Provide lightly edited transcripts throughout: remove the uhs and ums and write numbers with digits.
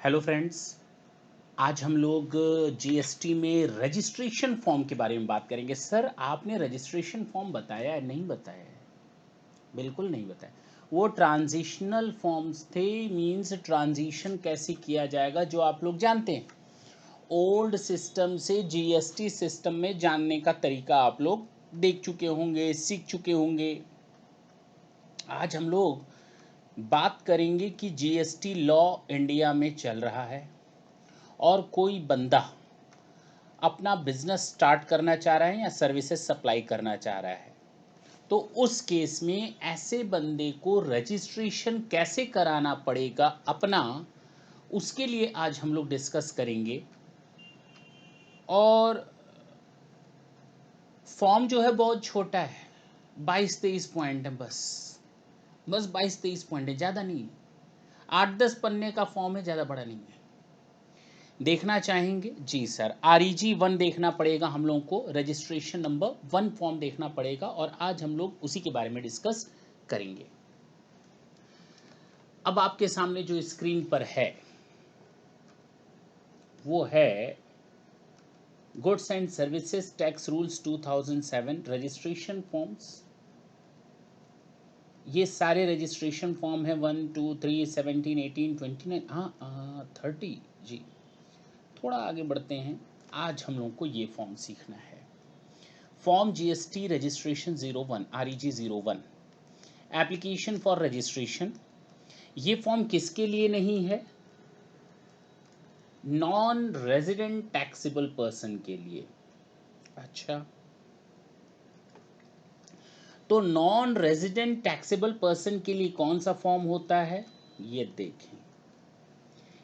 Hello friends. आज हम लोग जीएसटी में रजिस्ट्रेशन फॉर्म के बारे में बात करेंगे। सर आपने रजिस्ट्रेशन फॉर्म बताया है? नहीं बताया है, बिल्कुल नहीं बताया। वो ट्रांजिशनल फॉर्म्स थे, मींस ट्रांजिशन कैसे किया जाएगा जो आप लोग जानते हैं। ओल्ड सिस्टम से जीएसटी सिस्टम में जानने का तरीका आप लोग देख चुके होंगे, सीख चुके होंगे। आज हम लोग बात करेंगे कि जीएसटी लॉ इंडिया में चल रहा है और कोई बंदा अपना बिजनेस स्टार्ट करना चाह रहा है या सर्विसेज सप्लाई करना चाह रहा है, तो उस केस में ऐसे बंदे को रजिस्ट्रेशन कैसे कराना पड़ेगा अपना, उसके लिए आज हम लोग डिस्कस करेंगे। और फॉर्म जो है बहुत छोटा है, 22-23 पॉइंट है, बस 22-23 पॉइंट है, ज़्यादा नहीं है। 8-10 पन्ने का फॉर्म है, ज़्यादा बड़ा नहीं है। देखना चाहेंगे? जी सर, REG 1 देखना पड़ेगा हम लोगों को, रजिस्ट्रेशन नंबर 1 फॉर्म देखना पड़ेगा और आज हम लोग उसी के बारे में डिस्कस करेंगे। अब आपके सामने जो स्क्रीन पर है वो है goods and services tax rules 2007 registration forms. ये सारे रजिस्ट्रेशन फॉर्म है 1, 2, 3, 17, 18, 29, हाँ 30। जी थोड़ा आगे बढ़ते हैं। आज हम लोगों को ये फॉर्म सीखना है। Form GST registration 01 REG 01 application for registration. ये फॉर्म किसके लिए नहीं है? नॉन रेजिडेंट टैक्सेबल पर्सन के लिए। अच्छा, तो नॉन रेजिडेंट टैक्सेबल पर्सन के लिए कौन सा फॉर्म होता है ये देखें।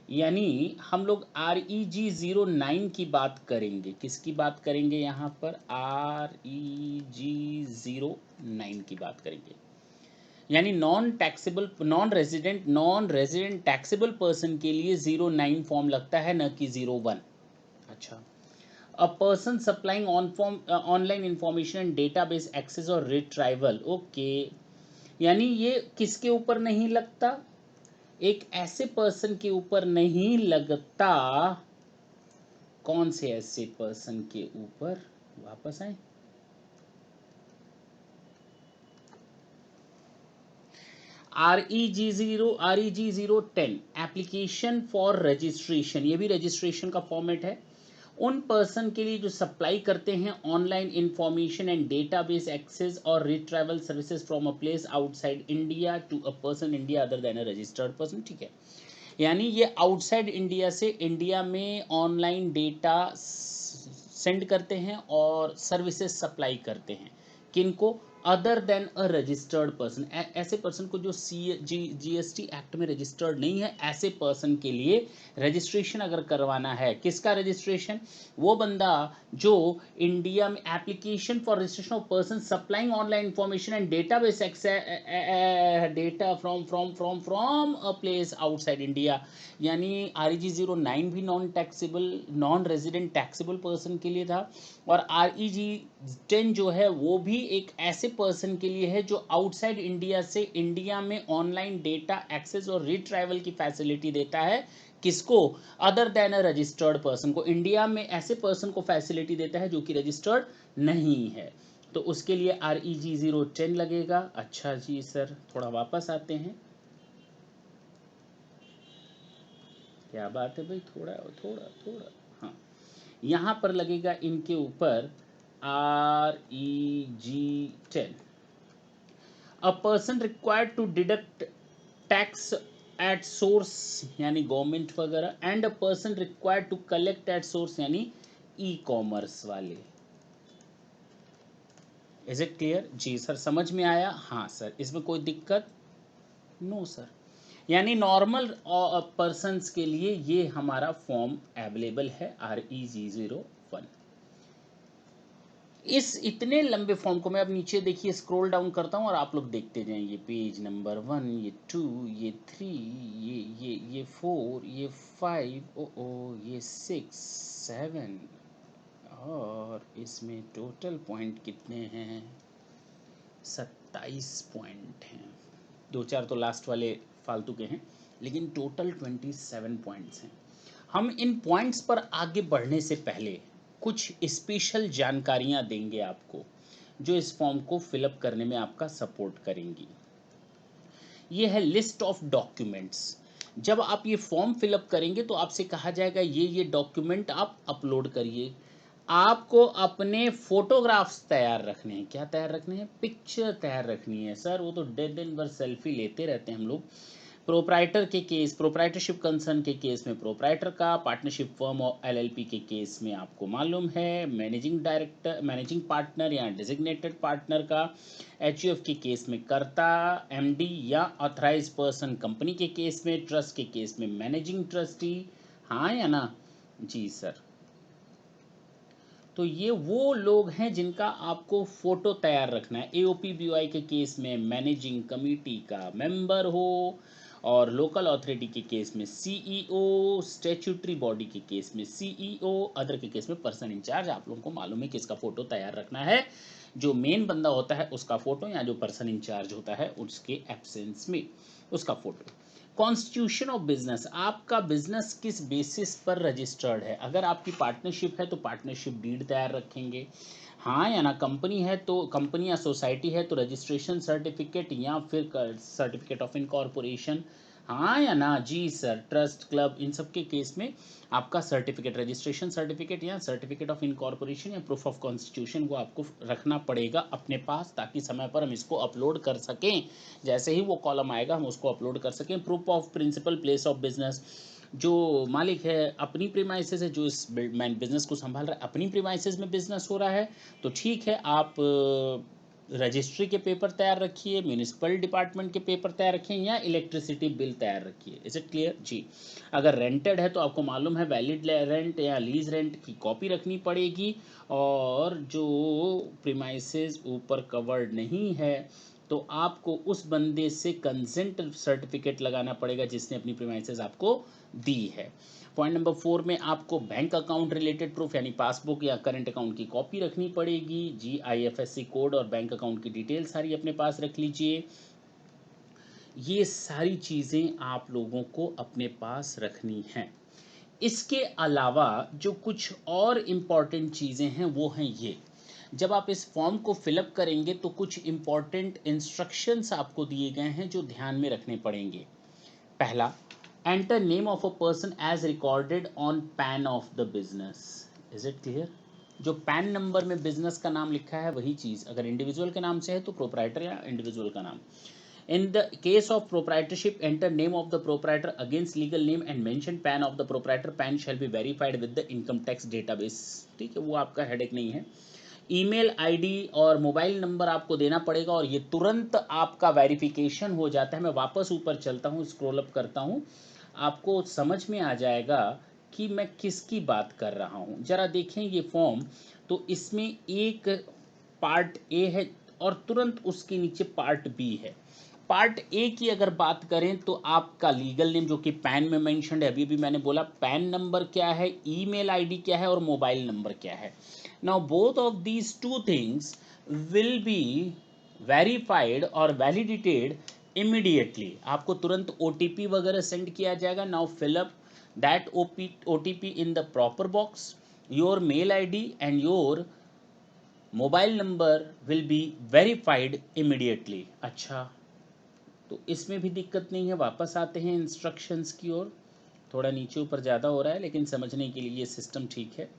यानी हम लोग REG 09 की बात करेंगे। किसकी बात करेंगे? यहाँ पर REG 09 की बात करेंगे। यानी नॉन रेजिडेंट टैक्सेबल पर्सन के लिए 09 फॉर्म लगता है, न कि 01। अच्छा, a person supplying online information and database access और रिट्राइवल। ओके, यानी ये किसके ऊपर नहीं लगता? एक ऐसे पर्सन के ऊपर नहीं लगता। कौन से ऐसे पर्सन के ऊपर? वापस आए। REG 010 एप्लीकेशन फॉर रजिस्ट्रेशन, ये भी रजिस्ट्रेशन का फॉर्मेट है। उन पर्सन के लिए जो सप्लाई करते हैं online information and database access और retrieval services from a place outside India to a person India other than a registered person. ठीक है, यानी ये आउटसाइड इंडिया से इंडिया में ऑनलाइन डेटा सेंड करते हैं और सर्विसेज सप्लाई करते हैं। किनको? Other than a registered person. ऐसे पर्सन को जो जीएसटी एक्ट में रजिस्टर्ड नहीं है, ऐसे पर्सन के लिए रजिस्ट्रेशन अगर करवाना है, किसका रजिस्ट्रेशन? वो बंदा जो इंडिया में application for registration of person supplying online information and database data from a place outside India. यानी REG 09 भी नॉन रेजिडेंट टैक्सेबल पर्सन के लिए था, और REG 10 जो है वो भी एक ऐसे पर्सन के लिए है जो आउटसाइड इंडिया से इंडिया में ऑनलाइन डेटा एक्सेस और रिट्राइवल की फैसिलिटी देता है। किसको? Other than a registered person को। इंडिया में ऐसे पर्सन को फैसिलिटी देता है जो कि रजिस्टर्ड नहीं है, तो उसके लिए REG 010 लगेगा। अच्छा जी सर, थोड़ा वापस आते हैं। क्या बात है भाई, थोड़ा थोड़ा थोड़ा, हाँ, यहाँ पर लगेगा इनके ऊपर REG 10। A person required to deduct tax at source, यानी गवर्नमेंट वगैरह, and a person required to collect at source, यानी ई कॉमर्स वाले। Is it clear? जी सर, समझ में आया? हाँ सर, इसमें कोई दिक्कत? No sir. यानी नॉर्मल पर्सन्स के लिए ये हमारा फॉर्म अवेलेबल है REG 01। इस इतने लंबे फॉर्म को मैं अब नीचे देखिए स्क्रॉल डाउन करता हूँ और आप लोग देखते जाएंगे। पेज नंबर 1, ये 2, ये 3, ये 4, ये 5, ओ ये 6, 7, और इसमें टोटल पॉइंट कितने हैं? 27 पॉइंट हैं। 2-4 तो लास्ट वाले फालतू के हैं, लेकिन टोटल 27 पॉइंट्स हैं। हम इन पॉइंट्स पर आगे बढ़ने से पहले कुछ स्पेशल जानकारियां देंगे आपको, जो इस फॉर्म को फिलअप करने में आपका सपोर्ट करेंगी। ये है लिस्ट ऑफ डॉक्यूमेंट्स। जब आप ये फॉर्म फिलअप करेंगे तो आपसे कहा जाएगा ये डॉक्यूमेंट आप अपलोड करिए। आपको अपने फोटोग्राफ्स तैयार रखने हैं। क्या तैयार रखने हैं? पिक्चर तैयार रखनी है। सर वो तो दिन भर सेल्फी लेते रहते हैं हम लोग। प्रोप्राइटर के केस, प्रोप्राइटरशिप कंसर्न के केस में प्रोप्राइटर का, पार्टनरशिप फर्म और एलएलपी के केस में आपको मालूम है मैनेजिंग डायरेक्टर, मैनेजिंग पार्टनर या डेजिग्नेटेड पार्टनर का, एचयूएफ के केस में कर्ता, एमडी या ऑथराइज पर्सन कंपनी के केस में, ट्रस्ट के केस में मैनेजिंग ट्रस्टी। हाँ या ना? जी सर। तो ये वो लोग हैं जिनका आपको फोटो तैयार रखना है। एओपी बीओआई के केस में मैनेजिंग कमेटी का मेंबर हो, और लोकल अथॉरिटी के केस में सीईओ, स्टैट्यूटरी बॉडी के केस में सीईओ, अदर के केस में पर्सन इंचार्ज। आप लोगों को मालूम है कि इसका फोटो तैयार रखना है। जो मेन बंदा होता है उसका फोटो, या जो पर्सन इंचार्ज होता है उसके एब्सेंस में उसका फोटो। कॉन्स्टिट्यूशन ऑफ बिजनेस, आपका बिजनेस किस बेसिस पर रजिस्टर्ड है। अगर आपकी पार्टनरशिप है तो पार्टनरशिप डीड तैयार रखेंगे। हाँ या ना? कंपनी है तो कंपनी या सोसाइटी है तो रजिस्ट्रेशन सर्टिफिकेट या फिर सर्टिफिकेट ऑफ इनकॉर्पोरेशन। हाँ या ना? जी सर। ट्रस्ट, क्लब, इन सब के केस में आपका सर्टिफिकेट, रजिस्ट्रेशन सर्टिफिकेट या सर्टिफिकेट ऑफ इनकॉर्पोरेशन या प्रूफ ऑफ कॉन्स्टिट्यूशन को आपको रखना पड़ेगा अपने पास, ताकि समय पर हम इसको अपलोड कर सकें। जैसे ही वो कॉलम आएगा हम उसको अपलोड कर सकें। Proof of principal place of business, जो मालिक है अपनी प्रीमाइसेस है, जो इस बिजनेस को संभाल रहा है अपनी प्रीमाइसेस में बिजनेस हो रहा है, तो ठीक है, आप रजिस्ट्री के पेपर तैयार रखिए, म्यूनिसिपल डिपार्टमेंट के पेपर तैयार रखिए, या इलेक्ट्रिसिटी बिल तैयार रखिए। Is it clear? जी। अगर रेंटेड है तो आपको मालूम है वैलिड रेंट या लीज रेंट की कॉपी रखनी पड़ेगी। और जो प्रीमाइसेस ऊपर कवर्ड नहीं है तो आपको उस बंदे से कंसेंट सर्टिफिकेट लगाना पड़ेगा जिसने अपनी प्रीमाइसेस आपको दी है। पॉइंट नंबर 4 में आपको बैंक अकाउंट रिलेटेड प्रूफ यानी पासबुक या करंट अकाउंट की कॉपी रखनी पड़ेगी। जी, आईएफएससी कोड और बैंक अकाउंट की डिटेल सारी अपने पास रख लीजिए। ये सारी चीज़ें आप लोगों को अपने पास रखनी हैं। इसके अलावा जो कुछ और इम्पॉर्टेंट चीज़ें हैं वो हैं ये। जब आप इस फॉर्म को फिलअप करेंगे तो कुछ इम्पॉर्टेंट इंस्ट्रक्शंस आपको दिए गए हैं जो ध्यान में रखने पड़ेंगे। पहला, enter name of a person as recorded on PAN of the business. Is it clear? जो पैन नंबर में बिजनेस का नाम लिखा है वही चीज़। अगर इंडिविजुअल के नाम से है तो प्रोप्राइटर या इंडिविजुअल का नाम। In the case of proprietorship, enter name of the proprietor against legal name and mention PAN of the proprietor. PAN shall be verified with the income tax database. ठीक है, वो आपका हेडेक नहीं है। Email ID और mobile number आपको देना पड़ेगा और ये तुरंत आपका वेरिफिकेशन हो जाता है। मैं वापस ऊपर चलता हूँ, स्क्रॉल अप करता हूँ, आपको समझ में आ जाएगा कि मैं किसकी बात कर रहा हूँ। ज़रा देखें ये फॉर्म, तो इसमें एक पार्ट ए है और तुरंत उसके नीचे पार्ट बी है। पार्ट ए की अगर बात करें तो आपका लीगल नेम जो कि पैन में मेंशन्ड है, अभी भी मैंने बोला पैन नंबर क्या है, ईमेल आईडी क्या है और मोबाइल नंबर क्या है। Now both of these two things will be verified और वैलिडेटेड इमीडिएटली। आपको तुरंत ओटीपी वगैरह सेंड किया जाएगा। Now fill up that OTP in the proper box. Your mail ID and your mobile number will be verified immediately. अच्छा, तो इसमें भी दिक्कत नहीं है। वापस आते हैं इंस्ट्रक्शंस की ओर। थोड़ा नीचे ऊपर ज़्यादा हो रहा है लेकिन समझने के लिए ये सिस्टम ठीक है।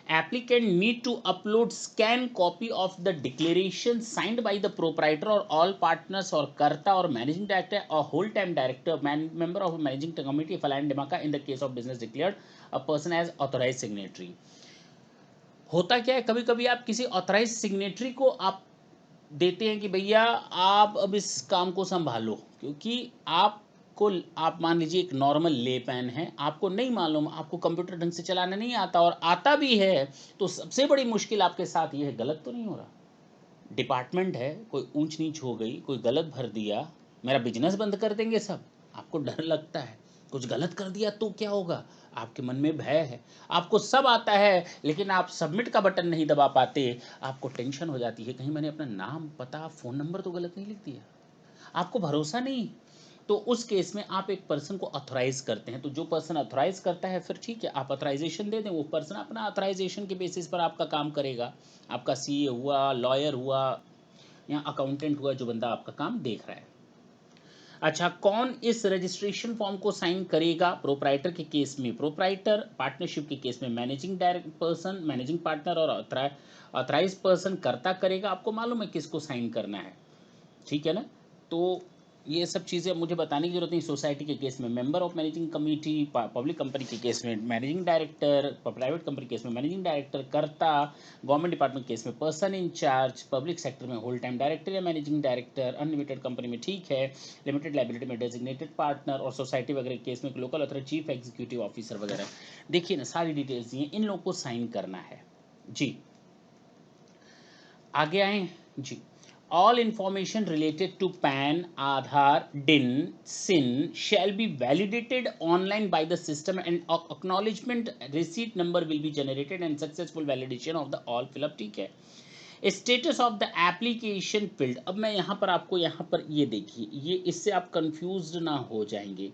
Applicant need to upload scan copy of the declaration signed by the proprietor or all partners or karta or managing director or whole time director member of a managing committee of Align Demaka in the case of business declared a person as authorized signatory। होता क्या है, कभी कभी आप किसी authorise signatory को आप देते हैं कि भैया आप अब इस काम को संभालो, क्योंकि आप मान लीजिए एक नॉर्मल ले पैन है, आपको नहीं मालूम, आपको कंप्यूटर ढंग से चलाना नहीं आता, और आता भी है तो सबसे बड़ी मुश्किल आपके साथ ये है, गलत तो नहीं हो रहा। डिपार्टमेंट है, कोई ऊंच नीच हो गई, कोई गलत भर दिया, मेरा बिजनेस बंद कर देंगे सब। आपको डर लगता है कुछ गलत कर दिया तो क्या होगा, आपके मन में भय है। आपको सब आता है लेकिन आप सबमिट का बटन नहीं दबा पाते, आपको टेंशन हो जाती है कहीं मैंने अपना नाम, पता, फ़ोन नंबर तो गलत नहीं लिख दिया। आपको भरोसा नहीं तो उस केस में आप एक पर्सन को ऑथराइज करते हैं, तो जो पर्सन ऑथराइज करता है फिर ठीक है आप ऑथराइजेशन दे दें, वो पर्सन अपना ऑथराइजेशन के बेसिस पर आपका काम करेगा। आपका सीए हुआ, लॉयर हुआ या अकाउंटेंट हुआ, जो बंदा आपका काम देख रहा है। अच्छा, कौन इस रजिस्ट्रेशन फॉर्म को साइन करेगा? प्रोप्राइटर के केस में प्रोप्राइटर, पार्टनरशिप के केस में managing direct person, managing partner और ऑथराइज पर्सन कर्ता करेगा। आपको मालूम है किसको साइन करना है, ठीक है ना? तो ये सब चीज़ें मुझे बताने की जरूरत नहीं। सोसाइटी के केस में member of managing committee, public company के केस में मैनेजिंग डायरेक्टर, प्राइवेट कंपनी के केस में मैनेजिंग डायरेक्टर कर्ता, गवर्नमेंट डिपार्टमेंट केस में person in charge, public sector में होल टाइम डायरेक्टर या मैनेजिंग डायरेक्टर, अनलिमिटेड कंपनी में ठीक है, लिमिटेड लाइबिलिटी में डेजिग्नेटेड पार्टनर, और सोसाइटी वगैरह केस में local authority, chief executive officer वगैरह। देखिए ना, सारी डिटेल्स दी हैं, इन लोगों को साइन करना है जी। आगे आए जी। All information related to PAN, Aadhaar, DIN, SIN shall be validated online by the system and acknowledgement receipt number will be generated and successful validation of the all fill up, ठीक है। Status of the application field, अब मैं यहाँ पर आपको यहाँ पर ये देखिए, ये इससे आप कंफ्यूज ना हो जाएंगे।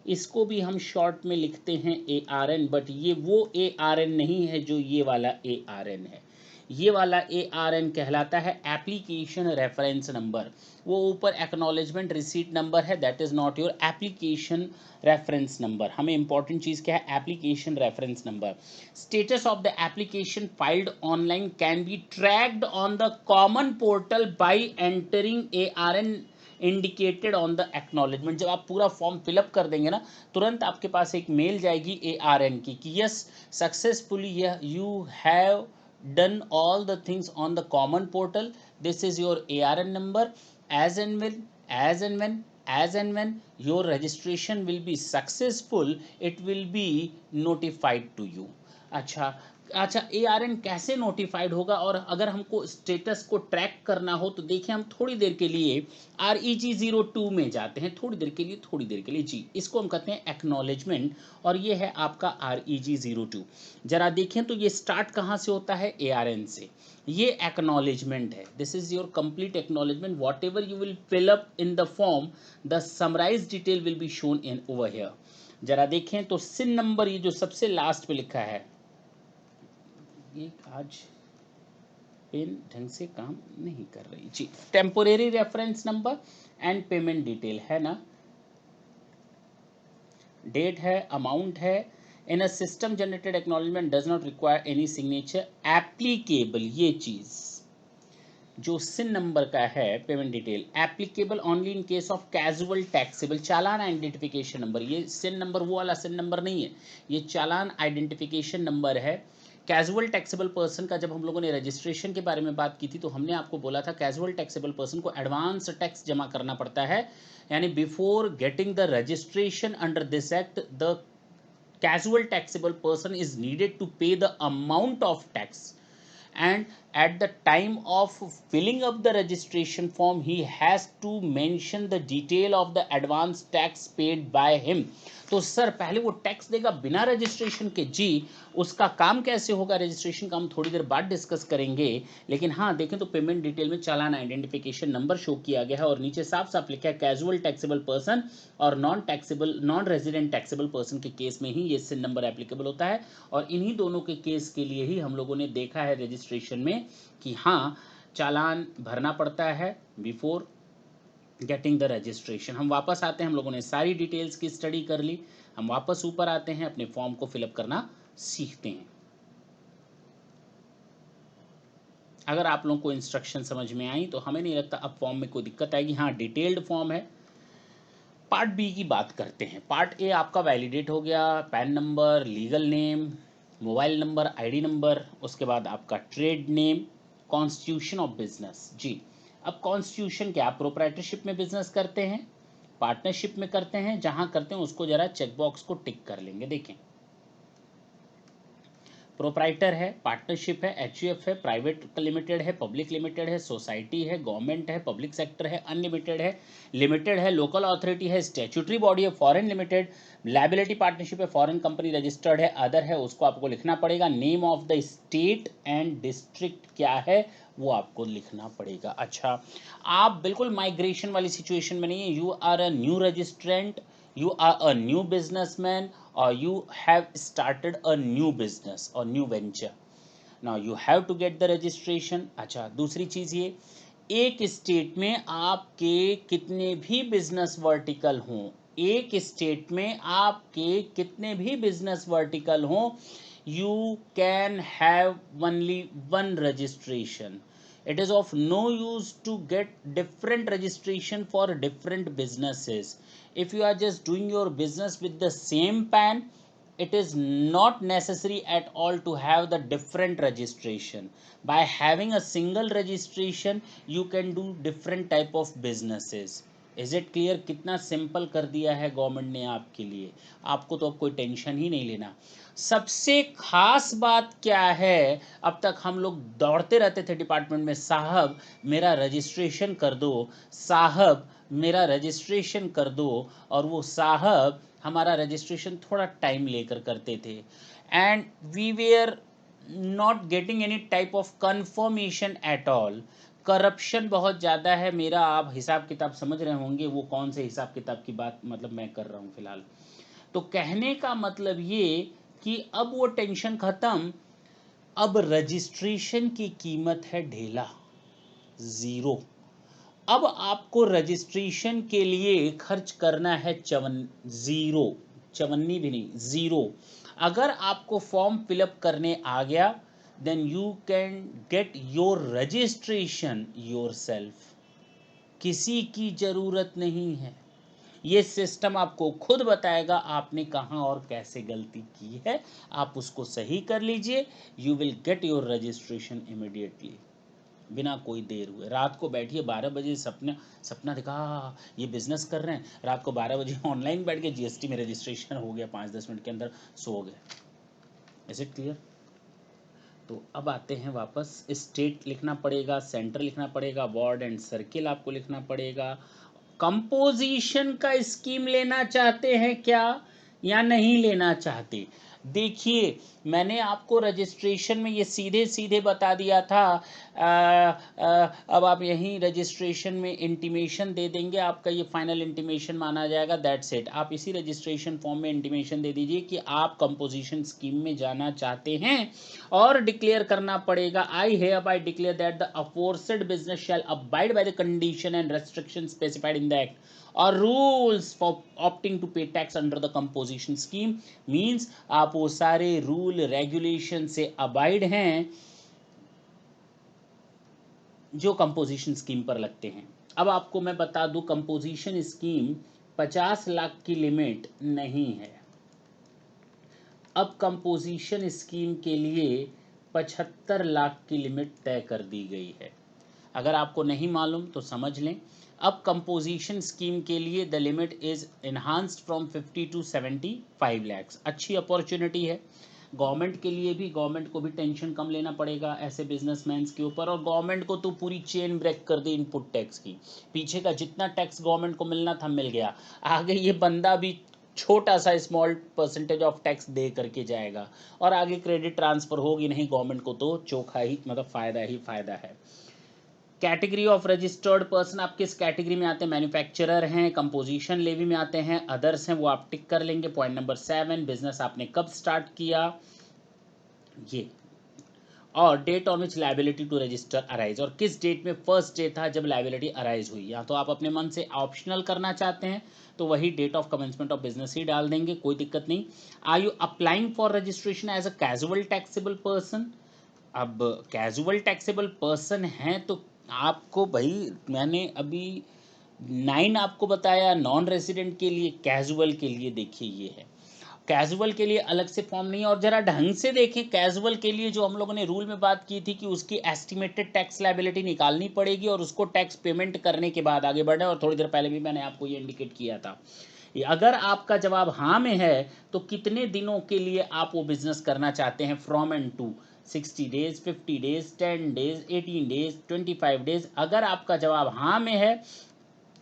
इसको भी हम शॉर्ट में लिखते हैं ARN, बट ये वो ARN नहीं है जो ये वाला ARN है। ये वाला ARN कहलाता है एप्लीकेशन रेफरेंस नंबर। वो ऊपर एक्नॉलेजमेंट रिसीट नंबर है, that is not your application reference number. हमें इंपॉर्टेंट चीज़ क्या है? Application reference number. Status of the application filed online can be tracked on the common portal bye entering ARN indicated on the acknowledgement. जब आप पूरा form fill up कर देंगे ना, तुरंत आपके पास एक मेल जाएगी ARN की कि yes successfully you have done all the things on the common portal, this is your ARN number, as and when your registration will be successful, it will be notified to you। अच्छा अच्छा, ARN कैसे notified होगा? और अगर हमको status को track करना हो तो देखिए, हम थोड़ी देर के लिए REG02 में जाते हैं, थोड़ी देर के लिए जी। इसको हम कहते हैं एक्नॉलेजमेंट, और ये है आपका REG02। जरा देखें तो ये स्टार्ट कहाँ से होता है? ARN से। ये एक्नॉलेजमेंट है, this is your complete acknowledgement, whatever you will fill up in the form, the summarise detail will be shown in over here. जरा देखें तो सिन नंबर, ये जो सबसे लास्ट पे लिखा है, ये आज पेन ढंग से काम नहीं कर रही जी। Temporary reference number and payment detail है ना, डेट है, अमाउंट है। In a system generated acknowledgement does not require any signature applicable, ये चीज जो सिन नंबर का है, payment detail applicable only in case of casual taxable challan identification number. ये सिन नंबर वो वाला सिन नंबर नहीं है, ये चालान आइडेंटिफिकेशन नंबर है। कैजुअल टैक्सेबल पर्सन का जब हम लोगों ने रजिस्ट्रेशन के बारे में बात की थी, तो हमने आपको बोला था कैजुअल टैक्सेबल पर्सन को एडवांस टैक्स जमा करना पड़ता है, यानी before getting the registration under this act, the casual taxable person is needed to pay the amount of tax, and at the time of filling up the registration form he has to mention the detail of the advance tax paid by him। तो sir पहले वो tax देगा बिना registration के जी, उसका काम कैसे होगा? रजिस्ट्रेशन का हम थोड़ी देर बाद डिस्कस करेंगे, लेकिन हाँ देखें तो पेमेंट डिटेल में चालान आइडेंटिफिकेशन नंबर शो किया गया है, और नीचे साफ साफ लिखा है कैजुअल टैक्सेबल पर्सन और नॉन रेजिडेंट टैक्सेबल पर्सन के केस में ही ये सिन नंबर एप्लीकेबल होता है। और इन्हीं दोनों के केस के लिए ही हम लोगों ने देखा है रजिस्ट्रेशन में कि हाँ चालान भरना पड़ता है बिफोर गेटिंग द रजिस्ट्रेशन। हम वापस आते हैं, हम लोगों ने सारी डिटेल्स की स्टडी कर ली, हम वापस ऊपर आते हैं, अपने फॉर्म को फिलअप करना सीखते हैं। अगर आप लोगों को इंस्ट्रक्शन समझ में आई तो हमें नहीं लगता अब फॉर्म में कोई दिक्कत आएगी। हाँ डिटेल्ड फॉर्म है। पार्ट बी की बात करते हैं। पार्ट ए आपका वैलिडेट हो गया, PAN number, legal name, mobile number, ID number, उसके बाद आपका trade name, constitution of business जी। अब कॉन्स्टिट्यूशन क्या, आप प्रोप्राइटरशिप में बिजनेस करते हैं, पार्टनरशिप में करते हैं, जहां करते हैं उसको जरा चेकबॉक्स को टिक कर लेंगे। देखें प्रोप्राइटर है, पार्टनरशिप है, एचयूएफ है, प्राइवेट लिमिटेड है, पब्लिक लिमिटेड है, सोसाइटी है, गवर्नमेंट है, पब्लिक सेक्टर है, अनलिमिटेड है, लिमिटेड है, लोकल अथॉरिटी है, स्टैट्यूटरी बॉडी है, फॉरेन लिमिटेड, लायबिलिटी पार्टनरशिप है, फॉरेन कंपनी रजिस्टर्ड है, अदर है, उसको आपको लिखना पड़ेगा। Name of the state and district क्या है वो आपको लिखना पड़ेगा। अच्छा, आप बिल्कुल माइग्रेशन वाली सिचुएशन में नहीं है। You are a new registrant, you are a new businessman, or you have started a new business or new venture. Now you have to get the registration. अच्छा, दूसरी चीज़ ये, एक स्टेट में आपके कितने भी बिजनेस वर्टिकल हों, एक स्टेट में आपके कितने भी बिजनेस वर्टिकल हों, you can have only one registration. It is of no use to get different registration for different businesses. If you are just doing your business with the same PAN, it is not necessary at all to have the different registration. By having a single registration, you can do different type of businesses. Is it clear? कितना simple कर दिया है government ने आपके लिए, आपको तो अब कोई टेंशन ही नहीं लेना। सबसे खास बात क्या है, अब तक हम लोग दौड़ते रहते थे डिपार्टमेंट में, साहब मेरा रजिस्ट्रेशन कर दो, साहब मेरा रजिस्ट्रेशन कर दो, और वो साहब हमारा रजिस्ट्रेशन थोड़ा टाइम लेकर करते थे, and we were not getting any type of confirmation at all. Corruption बहुत ज़्यादा है मेरा, आप हिसाब किताब समझ रहे होंगे वो कौन से हिसाब किताब की बात मतलब मैं कर रहा हूँ फिलहाल। तो कहने का मतलब ये कि अब वो टेंशन ख़त्म, अब रजिस्ट्रेशन की कीमत है ढेला, ज़ीरो। अब आपको रजिस्ट्रेशन के लिए खर्च करना है ज़ीरो, चवन्नी भी नहीं, ज़ीरो। अगर आपको फॉर्म फिलअप करने आ गया, then you can get your registration yourself. किसी की ज़रूरत नहीं है, ये सिस्टम आपको खुद बताएगा आपने कहाँ और कैसे गलती की है, आप उसको सही कर लीजिए, you will get your registration immediately, बिना कोई देर हुए। रात को बैठिए 12 बजे, सपना दिखा ये बिजनेस कर रहे हैं, रात को 12 बजे ऑनलाइन बैठ के जीएसटी में रजिस्ट्रेशन हो गया, 5-10 मिनट के अंदर सो गए। Is it clear? तो अब आते हैं वापस, स्टेट लिखना पड़ेगा, सेंटर लिखना पड़ेगा, वार्ड एंड सर्किल आपको लिखना पड़ेगा। कंपोजिशन का स्कीम लेना चाहते हैं क्या या नहीं लेना चाहते? देखिए, मैंने आपको रजिस्ट्रेशन में ये सीधे सीधे बता दिया था। अब आप यहीं रजिस्ट्रेशन में इंटीमेशन दे देंगे, आपका ये फाइनल इंटीमेशन माना जाएगा, दैट्स इट। आप इसी रजिस्ट्रेशन फॉर्म में इंटीमेशन दे दीजिए कि आप कंपोजिशन स्कीम में जाना चाहते हैं, और डिक्लेयर करना पड़ेगा, आई hereby declare that the aforesaid business shall abide by the condition and restrictions specified in the act or rules for opting to pay tax under the composition scheme। Means आप वो सारे रूल रेगुलेशन से abide हैं जो composition scheme पर लगते हैं। अब आपको मैं बता दूं, कंपोजिशन स्कीम 50 लाख की लिमिट नहीं है, अब कंपोजिशन स्कीम के लिए 75 लाख की लिमिट तय कर दी गई है। अगर आपको नहीं मालूम तो समझ लें, अब कंपोजिशन स्कीम के लिए the limit is enhanced from 50 to 75 lakhs. अच्छी अपॉर्चुनिटी है गवर्नमेंट के लिए भी, गवर्नमेंट को भी टेंशन कम लेना पड़ेगा ऐसे बिजनेसमैन के ऊपर, और गवर्नमेंट को तो पूरी चेन ब्रेक कर दी इनपुट टैक्स की, पीछे का जितना टैक्स गवर्नमेंट को मिलना था मिल गया, आगे ये बंदा भी छोटा सा स्मॉल परसेंटेज ऑफ टैक्स दे करके जाएगा, और आगे क्रेडिट ट्रांसफ़र होगी नहीं, गवर्नमेंट को तो चोखा ही मतलब फ़ायदा ही फ़ायदा है। कैटेगरी ऑफ रजिस्टर्ड पर्सन, आप किस कैटेगरी में आते हैं? मैन्युफैक्चरर हैं, कंपोजिशन लेवी में आते हैं, अदर्स हैं, वो आप टिक कर लेंगे। पॉइंट नंबर 7, बिजनेस आपने कब स्टार्ट किया, ये, और date on which liability to register arise, और किस डेट में फर्स्ट डे था जब लायबिलिटी अराइज हुई। या तो आप अपने मन से ऑप्शनल करना चाहते हैं तो वही date of commencement of business ही डाल देंगे, कोई दिक्कत नहीं। Are you applying for registration as a casual taxable person? अब कैजुअल टैक्सेबल पर्सन हैं तो आपको भाई मैंने अभी 9 आपको बताया नॉन रेजिडेंट के लिए, कैजुअल के लिए देखिए ये है, कैजुअल के लिए अलग से फॉर्म नहीं है। और ज़रा ढंग से देखें, कैजुअल के लिए जो हम लोगों ने रूल में बात की थी कि उसकी एस्टिमेटेड टैक्स लायबिलिटी निकालनी पड़ेगी और उसको टैक्स पेमेंट करने के बाद आगे बढ़े, और थोड़ी देर पहले भी मैंने आपको ये इंडिकेट किया था अगर आपका जवाब हाँ में है तो कितने दिनों के लिए आप वो बिजनेस करना चाहते हैं, from and to, 60 days, 50 days, 10 days, 18 days, 25 days. अगर आपका जवाब हाँ में है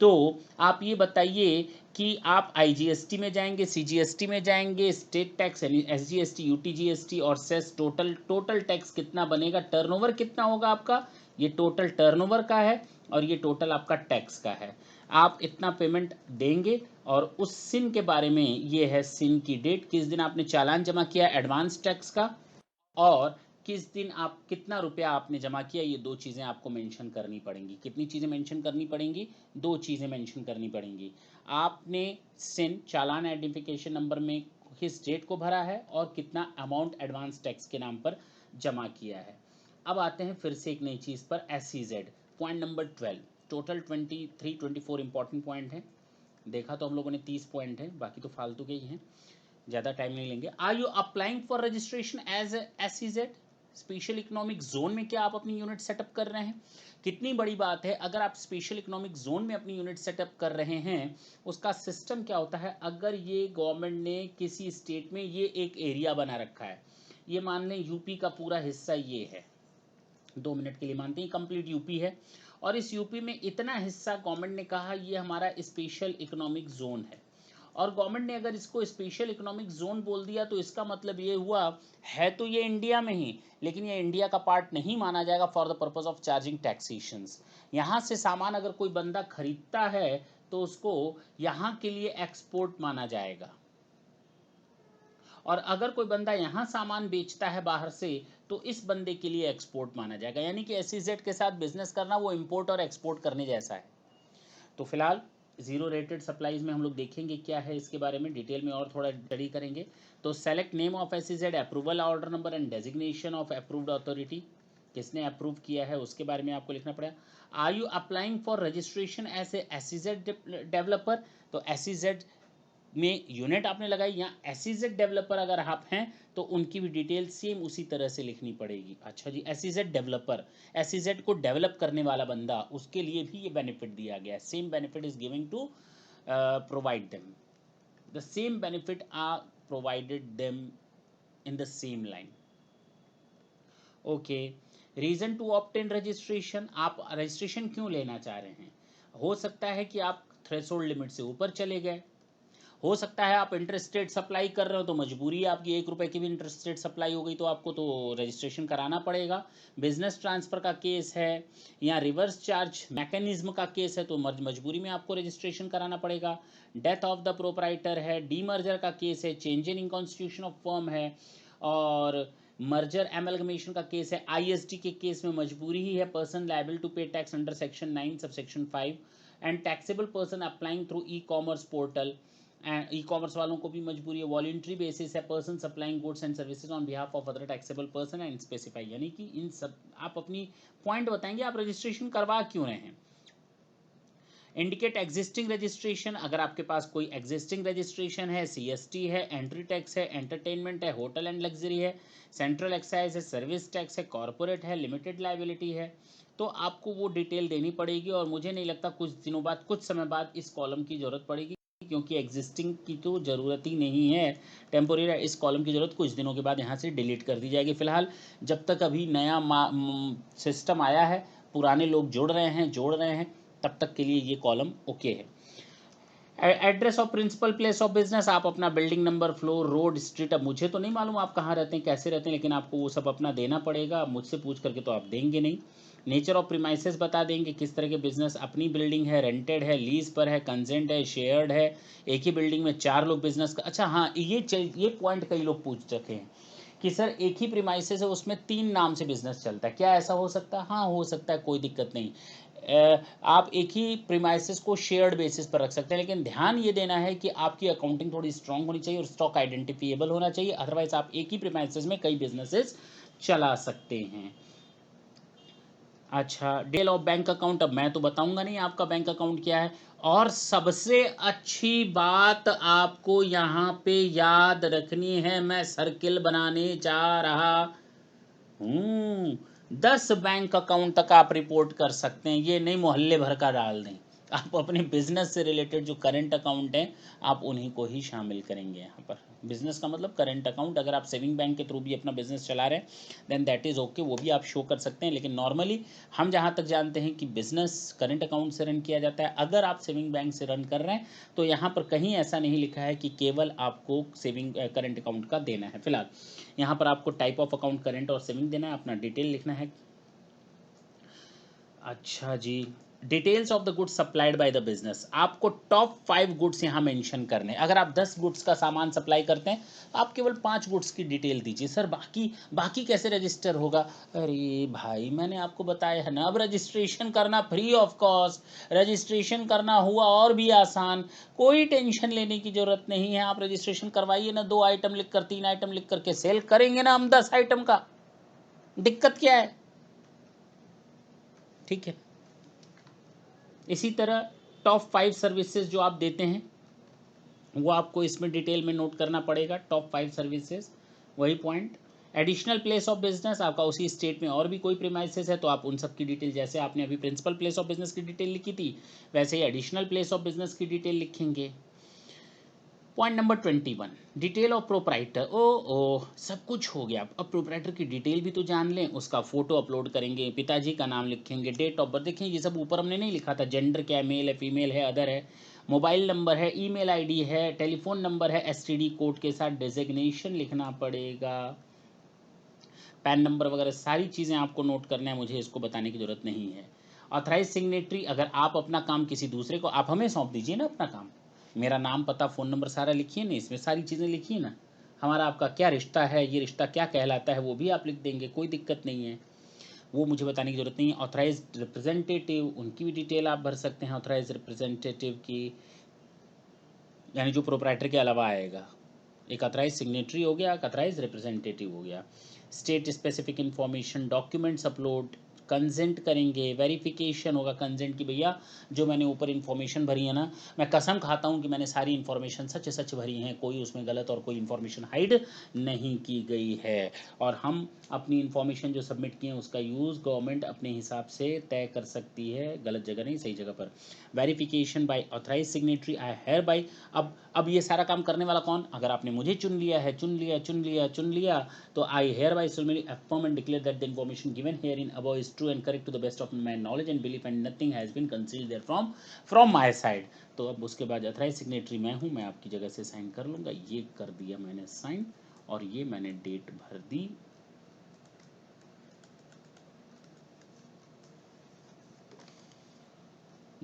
तो आप ये बताइए कि आप आईजीएसटी में जाएंगे, सीजीएसटी में जाएंगे, स्टेट टैक्स यानी एसजीएसटी, यूटीजीएसटी और सेस, टोटल टैक्स कितना बनेगा, टर्नओवर कितना होगा आपका, ये टोटल टर्नओवर का है और ये टोटल आपका टैक्स का है। आप इतना पेमेंट देंगे और उस सिन के बारे में ये है, सिन की डेट, किस दिन आपने चालान जमा किया एडवांस टैक्स का, और किस दिन आप कितना रुपया आपने जमा किया, ये दो चीज़ें आपको मेंशन करनी पड़ेंगी। कितनी चीज़ें मेंशन करनी पड़ेंगी, दो चीज़ें मेंशन करनी पड़ेंगी। आपने सिन चालान आइडेंटिफिकेशन नंबर में किस डेट को भरा है और कितना अमाउंट एडवांस टैक्स के नाम पर जमा किया है। अब आते हैं फिर से एक नई चीज़ पर, SEZ point number 12, total 23-24 important point है। देखा तो हम लोगों ने 30 पॉइंट है, बाकी तो फालतू के ही हैं, ज़्यादा टाइम नहीं लेंगे। Are you applying for registration as SEZ special economic zone में, क्या आप अपनी यूनिट सेटअप कर रहे हैं? कितनी बड़ी बात है, अगर आप स्पेशल इकोनॉमिक जोन में अपनी यूनिट सेटअप कर रहे हैं, उसका सिस्टम क्या होता है, अगर ये गवर्नमेंट ने किसी स्टेट में ये एक एरिया बना रखा है, ये मान लें यूपी का पूरा हिस्सा ये है, 2 मिनट के लिए मानते हैं कंप्लीट यूपी है, और इस यूपी में इतना हिस्सा गवर्नमेंट ने कहा ये हमारा स्पेशल इकोनॉमिक जोन है, और गवर्नमेंट ने अगर इसको स्पेशल इकोनॉमिक जोन बोल दिया तो इसका मतलब ये हुआ है तो ये इंडिया में ही, लेकिन ये इंडिया का पार्ट नहीं माना जाएगा for the purpose of charging taxations. यहाँ से सामान अगर कोई बंदा खरीदता है तो उसको यहाँ के लिए एक्सपोर्ट माना जाएगा, और अगर कोई बंदा यहाँ सामान बेचता है बाहर से तो इस बंदे के लिए एक्सपोर्ट माना जाएगा। यानी कि SEZ के साथ बिजनेस करना वो इंपोर्ट और एक्सपोर्ट करने जैसा है। तो फिलहाल जीरो रेटेड सप्लाईज में हम लोग देखेंगे क्या है इसके बारे में डिटेल में और थोड़ा स्टडी करेंगे। तो select name of SEZ, approval order number and designation of approved authority, किसने अप्रूव किया है उसके बारे में आपको लिखना पड़ेगा। Are you applying for registration as a SEZ developer, तो SEZ में यूनिट आपने लगाई, यहाँ SEZ डेवलपर अगर आप हैं तो उनकी भी डिटेल सेम उसी तरह से लिखनी पड़ेगी। अच्छा जी, SEZ डेवलपर, SEZ को डेवलप करने वाला बंदा, उसके लिए भी ये बेनिफिट दिया गया है। Same benefit is giving to provide them, the same benefit are provided them in the same line. Okay, reason to obtain registration, आप रजिस्ट्रेशन क्यों लेना चाह रहे हैं? हो सकता है कि आप थ्रेशोल्ड लिमिट से ऊपर चले गए, हो सकता है आप इंटरेस्टेड सप्लाई कर रहे हो तो मजबूरी है आपकी, 1 रुपए की भी इंटरेस्टेड सप्लाई हो गई तो आपको तो रजिस्ट्रेशन कराना पड़ेगा। बिजनेस ट्रांसफ़र का केस है या रिवर्स चार्ज मैकेनिज्म का केस है तो मजबूरी में आपको रजिस्ट्रेशन कराना पड़ेगा। डेथ ऑफ द प्रोपराइटर है, डीमर्जर का केस है, change in constitution of firm है, और मर्जर एमलगमेशन का केस है। ISD के केस में मजबूरी ही है, person liable to pay tax under section 9 subsection 5, and taxable person applying through e commerce portal, and e commerce वालों को भी मजबूरी है। वॉलंटरी बेसिस है, person supplying goods and services on behalf of other taxable person and specify, यानी कि इन सब आप अपनी पॉइंट बताएंगे आप रजिस्ट्रेशन करवा क्यों रहे हैं। इंडिकेट एग्जिस्टिंग रजिस्ट्रेशन, अगर आपके पास कोई एग्जिस्टिंग रजिस्ट्रेशन है, CST है, एंट्री टैक्स है, एंटरटेनमेंट है, होटल एंड लग्जरी है, सेंट्रल एक्साइज है, सर्विस टैक्स है, कॉर्पोरेट है, लिमिटेड लाइबिलिटी है, तो आपको वो डिटेल देनी पड़ेगी। और मुझे नहीं लगता कुछ दिनों बाद, कुछ समय बाद इस कॉलम की ज़रूरत पड़ेगी, क्योंकि एग्जिस्टिंग की तो ज़रूरत ही नहीं है, टेम्पोररी इस कॉलम की ज़रूरत कुछ दिनों के बाद यहाँ से डिलीट कर दी जाएगी। फिलहाल जब तक अभी नया सिस्टम आया है, पुराने लोग जोड़ रहे हैं, तब तक के लिए ये कॉलम ओके है। Address of principal place of business, आप अपना building number, floor, road, street, अब मुझे तो नहीं मालूम आप कहाँ रहते हैं, कैसे रहते हैं, लेकिन आपको वो सब अपना देना पड़ेगा, मुझसे पूछ करके तो आप देंगे नहीं। नेचर ऑफ प्रीमाइसेस बता देंगे, किस तरह के बिजनेस, अपनी बिल्डिंग है, रेंटेड है, लीज पर है, कंजेंट है, शेयर्ड है, एक ही बिल्डिंग में 4 लोग बिजनेस का। अच्छा हाँ, ये पॉइंट कई लोग पूछ रखे हैं कि सर एक ही प्रीमाइसेस है उसमें 3 नाम से बिजनेस चलता है, क्या ऐसा हो सकता है? हाँ हो सकता है, कोई दिक्कत नहीं। आप एक ही प्रीमाइसेस को शेयर्ड बेसिस पर रख सकते हैं, लेकिन ध्यान ये देना है कि आपकी अकाउंटिंग थोड़ी स्ट्रांग होनी चाहिए और स्टॉक आइडेंटिफिएबल होना चाहिए, अदरवाइज आप एक ही प्रीमाइसेस में कई बिजनेसेस चला सकते हैं। अच्छा, डिटेल ऑफ बैंक अकाउंट, अब मैं तो बताऊंगा नहीं आपका बैंक अकाउंट क्या है। और सबसे अच्छी बात आपको यहाँ पे याद रखनी है, मैं सर्किल बनाने जा रहा हूँ, 10 बैंक अकाउंट तक आप रिपोर्ट कर सकते हैं, ये नहीं मोहल्ले भर का डाल दें। आप अपने बिजनेस से रिलेटेड जो करंट अकाउंट हैं आप उन्हीं को ही शामिल करेंगे यहाँ पर। बिजनेस का मतलब करंट अकाउंट, अगर आप सेविंग बैंक के थ्रू भी अपना बिजनेस चला रहे हैं देन दैट इज़ ओके, वो भी आप शो कर सकते हैं। लेकिन नॉर्मली हम जहाँ तक जानते हैं कि बिजनेस करंट अकाउंट से रन किया जाता है। अगर आप सेविंग बैंक से रन कर रहे हैं तो यहाँ पर कहीं ऐसा नहीं लिखा है कि केवल आपको सेविंग करंट अकाउंट का देना है। फिलहाल यहाँ पर आपको टाइप ऑफ अकाउंट करंट और सेविंग देना है, अपना डिटेल लिखना है। अच्छा जी, details of the goods supplied by the business, आपको टॉप 5 गुड्स यहाँ मेंशन करने। अगर आप 10 गुड्स का सामान सप्लाई करते हैं आप केवल 5 गुड्स की डिटेल दीजिए। सर बाकी बाकी कैसे रजिस्टर होगा? अरे भाई मैंने आपको बताया है ना, अब रजिस्ट्रेशन करना फ्री ऑफ कॉस्ट, रजिस्ट्रेशन करना हुआ और भी आसान, कोई टेंशन लेने की जरूरत नहीं है। आप रजिस्ट्रेशन करवाइए ना, 2 आइटम लिख कर 3 आइटम लिख करके सेल करेंगे ना हम 10 आइटम का, दिक्कत क्या है? ठीक है। इसी तरह टॉप 5 सर्विसेज जो आप देते हैं वो आपको इसमें डिटेल में नोट करना पड़ेगा। टॉप 5 सर्विसेज, वही point. Additional place of business, आपका उसी स्टेट में और भी कोई प्रीमाइसेस है तो आप उन सब की डिटेल, जैसे आपने अभी प्रिंसिपल प्लेस ऑफ बिजनेस की डिटेल लिखी थी वैसे ही एडिशनल प्लेस ऑफ बिजनेस की डिटेल लिखेंगे। Point number 21, detail of proprietor. ओ सब कुछ हो गया। अब प्रोपराइटर की डिटेल भी तो जान लें, उसका फोटो अपलोड करेंगे, पिताजी का नाम लिखेंगे, डेट ऑफ बर्थ, देखें ये सब ऊपर हमने नहीं लिखा था, जेंडर क्या है, मेल है, फीमेल है, अदर है, मोबाइल नंबर है, ईमेल आईडी है, टेलीफोन नंबर है, एसटीडी कोड के साथ डेजिग्नेशन लिखना पड़ेगा, पैन नंबर वगैरह सारी चीज़ें आपको नोट करना है, मुझे इसको बताने की ज़रूरत नहीं है। ऑथराइज सिग्नेटरी, अगर आप अपना काम किसी दूसरे को, आप हमें सौंप दीजिए ना अपना काम, मेरा नाम पता फ़ोन नंबर सारा लिखिए ना, इसमें सारी चीज़ें लिखिए ना, हमारा आपका क्या रिश्ता है, ये रिश्ता क्या कहलाता है वो भी आप लिख देंगे, कोई दिक्कत नहीं है, वो मुझे बताने की ज़रूरत नहीं है। ऑथराइज रिप्रेजेंटेटिव, उनकी भी डिटेल आप भर सकते हैं ऑथराइज रिप्रेजेंटेटिव की, यानी जो प्रोपराइटर के अलावा आएगा। एक अथराइज सिग्नेटरी हो गया, एक अथराइज रिप्रेजेंटेटिव हो गया। State specific information, documents upload, consent करेंगे, वेरिफिकेशन होगा कंसेंट की, भैया जो मैंने ऊपर इन्फॉर्मेशन भरी है ना, मैं कसम खाता हूँ कि मैंने सारी इन्फॉर्मेशन सच सच भरी हैं, कोई उसमें गलत और कोई इन्फॉर्मेशन हाइड नहीं की गई है। और हम अपनी इन्फॉर्मेशन जो सबमिट किए हैं उसका यूज़ गवर्नमेंट अपने हिसाब से तय कर सकती है, गलत जगह नहीं सही जगह पर। Verification by authorise signatory, I hereby. अब ये सारा काम करने वाला कौन? अगर आपने मुझे चुन लिया है, चुन लिया तो I hereby solemnly affirm and declare that the information given herein above is true and correct to the best of my knowledge and belief and nothing has been concealed therefrom from my side। तो अब उसके बाद authorise signatory मैं हूँ, मैं आपकी जगह से साइन कर लूँगा, ये कर दिया मैंने साइन और ये मैंने डेट भर दी।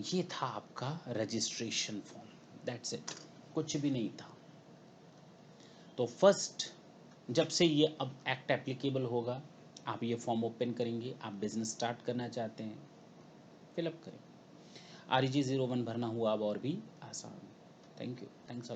ये था आपका रजिस्ट्रेशन फॉर्म, दैट्स इट, कुछ भी नहीं था। तो फर्स्ट जब से ये अब एक्ट एप्लीकेबल होगा आप ये फॉर्म ओपन करेंगे, आप बिजनेस स्टार्ट करना चाहते हैं फिलअप करें। REG 01 भरना हुआ अब और भी आसान। Thank you, thanks.